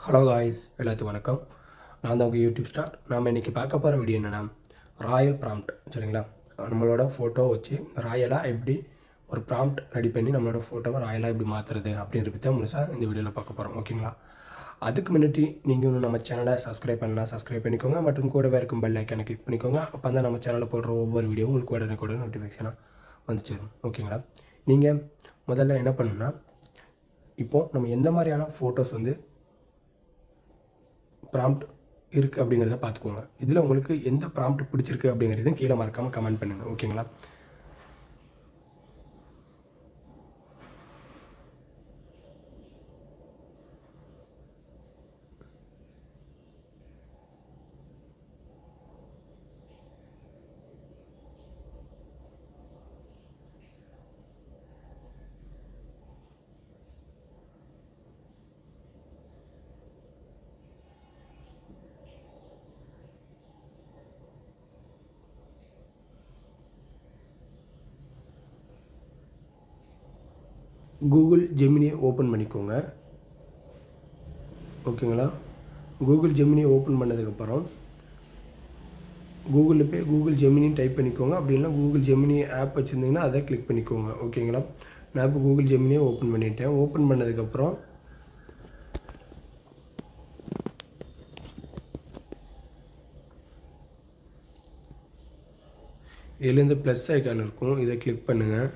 Hello guys, எல்லாத்துக்கும் வணக்கம். நான் தான் உங்கள் யூடியூப் ஸ்டார். நாம் இன்றைக்கி பார்க்க போகிற வீடியோ என்னென்னா ராயல் ப்ராம்ப்ட். சரிங்களா? நம்மளோட ஃபோட்டோ வச்சு ராயலாக எப்படி ஒரு ப்ராம்ப்ட் ரெடி பண்ணி நம்மளோட ஃபோட்டோவை ராயலாக எப்படி மாற்றுறது அப்படின்ற பற்றி தான் முழுசாக இந்த வீடியோவில் பார்க்க போகிறோம். ஓகேங்களா? அதுக்கு முன்னாடி நீங்கள் இன்னும் நம்ம சேனலை சப்ஸ்கிரைப் பண்ணலாம், சப்ஸ்கிரைப் பண்ணிக்கோங்க. மற்றும் கூடவே இருக்கும் பெல் ஐக்கானை கிளிக் பண்ணிக்கோங்க. அப்போ தான் நம்ம சேனலில் போடுற ஒவ்வொரு வீடியோவும் உங்களுக்கு உடனே நோட்டிஃபிகேஷனாக வந்து சேரும். ஓகேங்களா? நீங்கள் முதல்ல என்ன பண்ணணும்னா, இப்போது நம்ம எந்த மாதிரியான ஃபோட்டோஸ் ப்ராம்ப்ட் இருக்குது அப்படிங்கிறத பார்த்துக்கோங்க. இதில் உங்களுக்கு எந்த ப்ராம்ப்ட் பிடிச்சிருக்கு அப்படிங்கிறதையும் கீழே மறக்காமல் கமெண்ட் பண்ணுங்கள். ஓகேங்களா? கூகுள் ஜெமினியை ஓப்பன் பண்ணிக்கோங்க. ஓகேங்களா? கூகுள் ஜெமினியை ஓப்பன் பண்ணதுக்கப்புறம் கூகுளில் போய் கூகுள் ஜெமினின்னு டைப் பண்ணிக்கோங்க. அப்படி இல்லைனா கூகுள் ஜெமினி ஆப் வச்சுருந்தீங்கன்னா அதை கிளிக் பண்ணிக்கோங்க. ஓகேங்களா? நான் இப்போ கூகுள் ஜெமினியை ஓப்பன் பண்ணிட்டேன். ஓப்பன் பண்ணதுக்கப்புறம் இதுலேருந்து ப்ளஸ் ஐக்கான் இருக்கும், இதை கிளிக் பண்ணுங்கள்.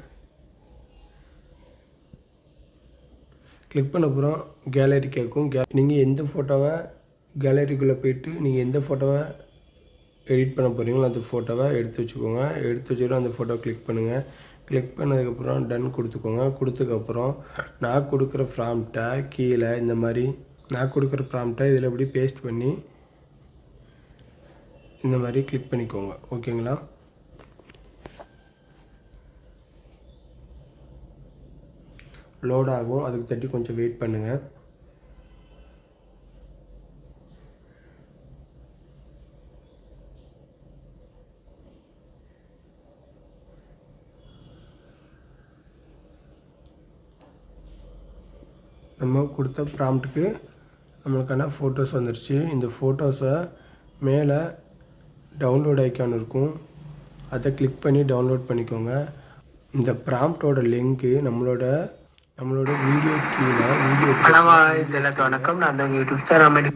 கிளிக் பண்ண அப்புறம் கேலரி கேட்கும். நீங்கள் எந்த ஃபோட்டோவை கேலரிக்குள்ளே போய்ட்டு நீங்கள் எந்த ஃபோட்டோவை எடிட் பண்ண போகிறீங்களோ அந்த ஃபோட்டோவை எடுத்து வச்சுக்கோங்க. எடுத்து வச்சுக்கிட்டு அந்த ஃபோட்டோவை கிளிக் பண்ணுங்கள். கிளிக் பண்ணதுக்கப்புறம் டன் கொடுத்துக்கோங்க. கொடுத்ததுக்கப்புறம் நான் கொடுக்குற ப்ராம்ப்டை கீழே இந்த மாதிரி நான் கொடுக்குற ப்ராம்ப்டை இதில் எப்படி பேஸ்ட் பண்ணி இந்த மாதிரி கிளிக் பண்ணிக்கோங்க. ஓகேங்களா? லோட் ஆகும், அதுக்கு தட்டி கொஞ்சம் வெயிட் பண்ணுங்கள். நம்ம கொடுத்த ப்ராம்ப்ட்டுக்கு நம்மளுக்கான ஃபோட்டோஸ் வந்துருச்சு. இந்த ஃபோட்டோஸை மேலே டவுன்லோட் ஐக்கான் இருக்கும், அதை கிளிக் பண்ணி டவுன்லோட் பண்ணிக்கோங்க. இந்த ப்ராம்ப்டோட லிங்க்கு நம்மளோட வீடியோ கீழே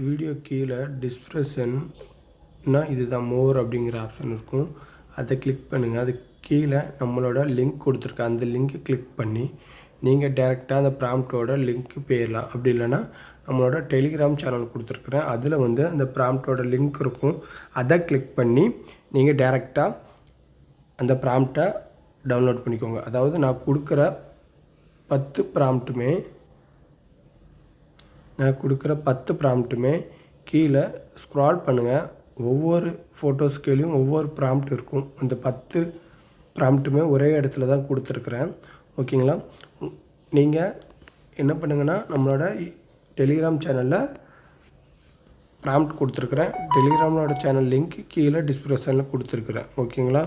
வீடியோ கீழே டிஸ்கிரிப்ஷன்னா இதுதான் மோர் அப்படிங்கிற ஆப்ஷன் இருக்கும், அதை கிளிக் பண்ணுங்கள். அது கீழே நம்மளோட லிங்க் கொடுத்துருக்கேன், அந்த லிங்க்கை கிளிக் பண்ணி நீங்கள் டேரெக்டாக அந்த ப்ராம்ப்டோட லிங்க்கு போயிடலாம். அப்படி இல்லைன்னா நம்மளோட டெலிகிராம் சேனல் கொடுத்துருக்குறேன், அதில் அந்த ப்ராம்ப்டோட லிங்க் இருக்கும், அதை கிளிக் பண்ணி நீங்கள் டேரெக்டாக அந்த ப்ராம்ப்டை டவுன்லோட் பண்ணிக்கோங்க. அதாவது நான் கொடுக்குற 10 ப்ராம்ப்ட்டுமே கீழே ஸ்க்ரால் பண்ணுங்கள். ஒவ்வொரு ஃபோட்டோஸ் கீழேயும் ஒவ்வொரு ப்ராம்ப்ட் இருக்கும். அந்த 10 ப்ராம்ப்ட்டுமே ஒரே இடத்துல தான் கொடுத்துருக்குறேன். ஓகேங்களா? நீங்கள் என்ன பண்ணுங்கன்னா, நம்மளோட டெலிகிராம் சேனலில் ப்ராம்ப்ட் கொடுத்துருக்குறேன், டெலிகிராமோட சேனல் லிங்க் கீழே டிஸ்கிரிப்ஷனில் கொடுத்துருக்குறேன். ஓகேங்களா?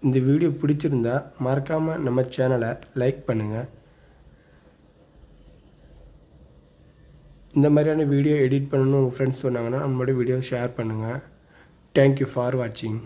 இந்த வீடியோ பிடிச்சிருந்தா மறக்காமல் நம்ம சேனலை லைக் பண்ணுங்கள். இந்த மாதிரியான வீடியோ எடிட் பண்ணணும்னு உங்கள் ஃப்ரெண்ட்ஸ் சொன்னாங்கன்னா நம்மளோட வீடியோ ஷேர் பண்ணுங்கள். தேங்க்யூ ஃபார் வாட்சிங்.